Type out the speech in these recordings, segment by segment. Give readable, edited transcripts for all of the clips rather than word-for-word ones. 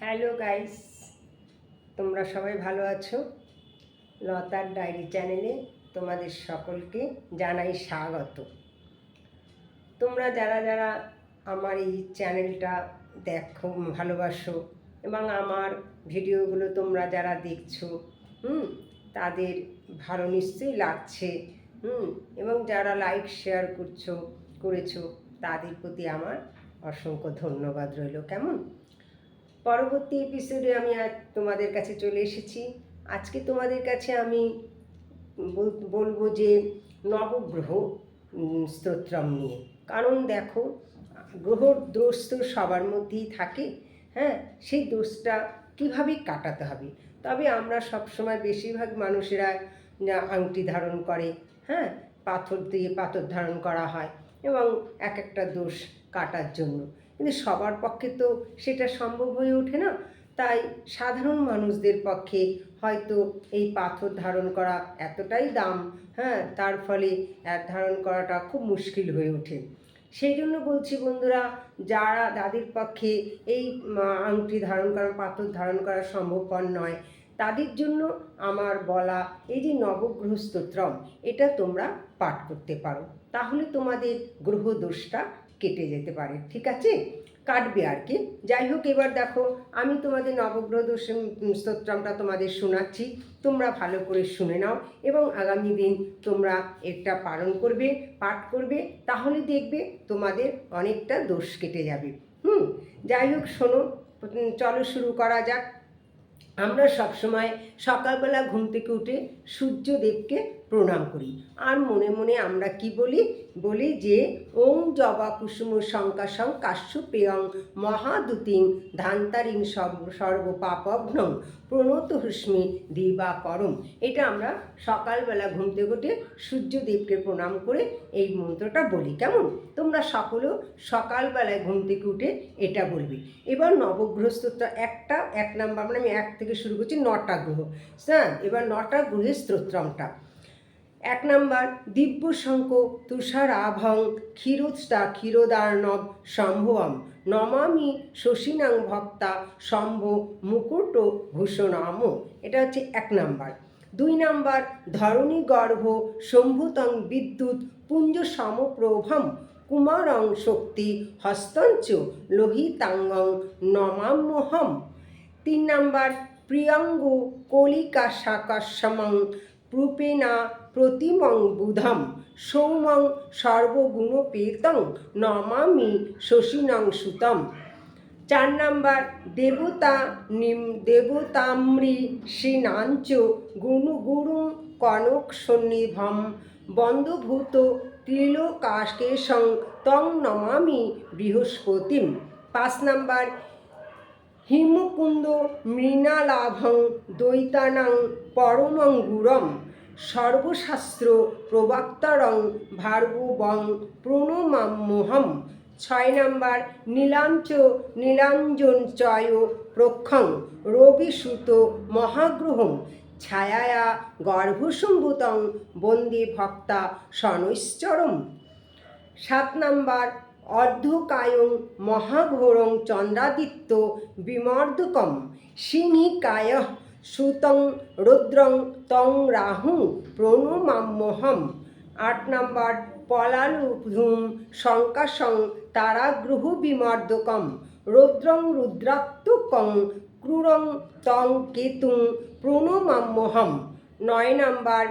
Hello guys, তোমরা সবাই ভালো আছো? লতার ডায়েরি চ্যানেলে তোমাদের সকলকে জানাই স্বাগত। তোমরা যারা যারা আমার এই চ্যানেলটা দেখো, ভালোবাসো এবং আমার ভিডিওগুলো তোমরা যারা দেখছো, তাদের ভালো নিশ্চয়ই লাগছে, এবং যারা লাইক শেয়ার করেছো তাদের প্রতি আমার অসংখ্য ধন্যবাদ রইল। কেমন? পরবর্তী এপিসোডে আমি আজ তোমাদের কাছে চলে এসেছি। আজকে তোমাদের কাছে আমি বলবো যে নবগ্রহ স্তোত্রম নিয়ে। কারণ দেখো, গ্রহর দোষ তো সবার মধ্যেই থাকে, সেই দোষটা কীভাবে কাটাতে হবে। তবে আমরা সবসময় বেশিরভাগ মানুষেরা আংটি ধারণ করে, পাথর দিয়ে পাথর ধারণ করা হয় এবং এক একটা দোষ কাটার জন্য, কিন্তু সবার পক্ষে তো সেটা সম্ভব হয়ে ওঠে না। তাই সাধারণ মানুষদের পক্ষে হয়তো এই পাথর ধারণ করা এতটাই দাম, তার ফলে ধারণ করাটা খুব মুশকিল হয়ে ওঠে। সেই জন্য বলছি বন্ধুরা, যাদের পক্ষে এই আংটি ধারণ করা, পাথর ধারণ করা সম্ভবপর নয়, তাদের জন্য আমার বলা এই যে নবগ্রহ স্তোত্রম, এটা তোমরা পাঠ করতে পারো। তাহলে তোমাদের গ্রহ দোষটা কেটে যেতে পারে। ঠিক আছে, কাটবে আর কি। যাই হোক, এবার দেখো, আমি তোমাদের নবগ্রহ দোষ স্তোত্রমটা তোমাদের শোনাচ্ছি। তোমরা ভালো করে শুনে নাও এবং আগামী দিন তোমরা এটা পাঠ করবে, তাহলে দেখবে তোমাদের অনেকটা দোষ কেটে যাবে। যাই হোক, শোনো, চলো শুরু করা যাক। আমরা সবসময় সকালবেলা ঘুম থেকে উঠে সূর্যদেবকে প্রণাম করি, আর মনে মনে আমরা কি বলি যে ওং জবা কুসুম শঙ্কাশং কাশ্যপেয়ং মহাদূতিং ধান্তারিং সর্বপাপঘ্নং প্রণত হুস্মি দিবাকরম। এটা আমরা সকালবেলা ঘুম থেকে উঠে সূর্যদেবকে প্রণাম করে এই মন্ত্রটা বলি। কেমন? তোমরা সকলেও সকালবেলায় ঘুম থেকে উঠে এটা বলবে। এবার নবগ্রহ স্তোত্র এক নাম্বার, মানে আমি এক থেকে শুরু করছি, 9টা গ্রহ। এবার 9টা গ্রহের স্তোত্রমটা। 1 নাম্বার, দিব্য শঙ্খ তুষার আভং ক্ষীরোদার্ণব সম্ভবম নমামি শশীনাং ভক্তা শম্ভ মুকুট ভূষণাম। এটা হচ্ছে 1 নাম্বার। 2 নাম্বার, ধরণী গর্ভ শম্ভুতং বিদ্যুৎ পুঞ্জ সমপ্রভম কুমারং শক্তি হস্তঞ্চ লোহিতাঙ্গং নমাম্যহম। 3 নাম্বার, প্রিয়ঙ্গু কলিকা শাকাসমং রূপেণা প্রতিমং বুধম সৌমং সর্বগুণপেতং নমামি শশীনং সুতম। 4 নাম্বার, দেবতামৃ শ্রীনাঞ্চ গুণগুরুং কনক সন্নিভম বন্ধভূত ত্রিলোকাকেশং তং নমামি বৃহস্পতিম। 5 নাম্বার, হিমকুন্দ মৃণালাভং দৈতানাং পরমং গুরম সর্বশাস্ত্র প্রবক্তারং ভার্গবং প্রণমাম্যহম। 6 নাম্বার, নীলাঞ্জনচয় প্রক্ষং রবিসুত মহাগ্রহং ছায়ায়া গর্ভসম্ভূতং বন্দে ভক্তা শনৈশ্চরম। 7 নাম্বার, অর্ধকায়ং মহাঘোরং চন্দ্রাদিত্য বিমর্দকম সিংহিকায় সুতং রুদ্রং তং রাহুং প্রণমাম্যহম। 8 নাম্বার, পলালুধুম শঙ্কাশং তারাগ্রহ বিমর্দকম রুদ্রং রুদ্রাত্মকং ক্রূরং তং কেতুং প্রণমাম্যহম। 9 নাম্বার,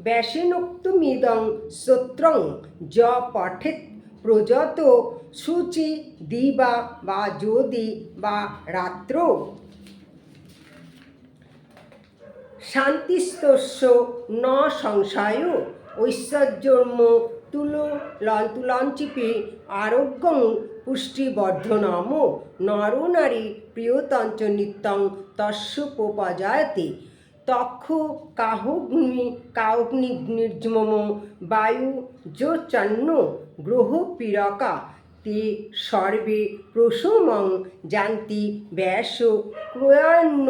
ব্যাসেনোক্তমিদং স্তোত্রং য পঠেৎ প্রযত শুচি দিবা বা যদি বা রাত্র শান্তিস্তস্য ন সংশয় ঐশ্বর্যম তুলঞ্চিপি আরোগ্যং পুষ্টিবর্ধনম নরনারী প্রিয়তঞ্চ নিত্যং তস্যোপজায়তে তক্ষ কাহগ্নির্জমম বায়ু যোচন্ন গ্রহ পীড়কা তে সর্বে প্রসমং জান্তি ব্যাস ক্রয়ান্ন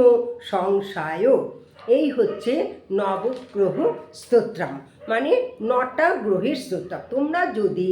সংশয়। এই হচ্ছে নবগ্রহ স্তোত্রম। মানে 9টা গ্রহের স্তোত্র। তোমরা যদি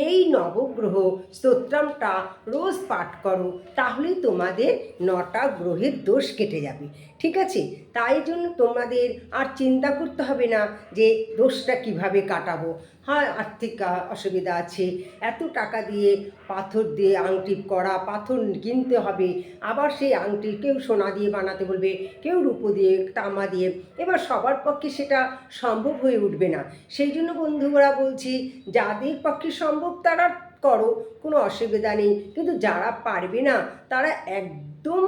এই নবগ্রহ স্তোত্রটা রোজ পাঠ করো তাহলে তোমাদের 9টা গ্রহের দোষ কেটে যাবে, ঠিক আছে? তাই জন্য তোমাদের আর চিন্তা করতে হবে না যে দোষটা কিভাবে কাটাবো। হ্যাঁ, আর্থিক অসুবিধা আছে, এত টাকা দিয়ে পাথর দিয়ে আংটি করা, পাথর কিনতে হবে, আবার সেই আংটি কেউ সোনা দিয়ে বানাতে বলবে, কেউ রূপো দিয়ে, তামা দিয়ে, এবার সবার পক্ষে সেটা সম্ভব হয়ে উঠবে না। সেই জন্য বন্ধুরা বলছি, যাদের পক্ষে সম্ভব তারা করো, কোনো অসুবিধা নেই, কিন্তু যারা পারবে না তারা একদম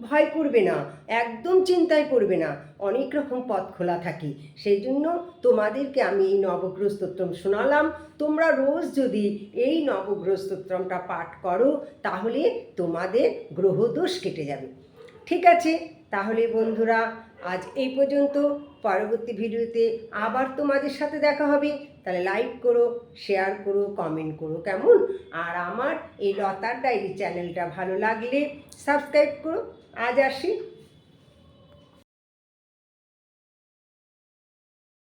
ভয় করবে না, একদম চিন্তায় পড়বে না, অনেক রকম পথ খোলা থাকে। সেই জন্য তোমাদেরকে আমি এই নবগ্রহ স্তোত্রম শোনালাম। তোমরা রোজ যদি এই নবগ্রহ স্তোত্রমটা পাঠ করো তাহলে তোমাদের গ্রহদোষ কেটে যাবে, ঠিক আছে? তাহলে বন্ধুরা আজ এই পর্যন্ত। পরবর্তী ভিডিওতে আবার তোমাদের সাথে দেখা হবে। তাহলে লাইক করো, শেয়ার করো, কমেন্ট করো, কেমন? আর আমার এই লতার ডায়েরি চ্যানেলটা ভালো লাগলে সাবস্ক্রাইব করো। আজ আসি।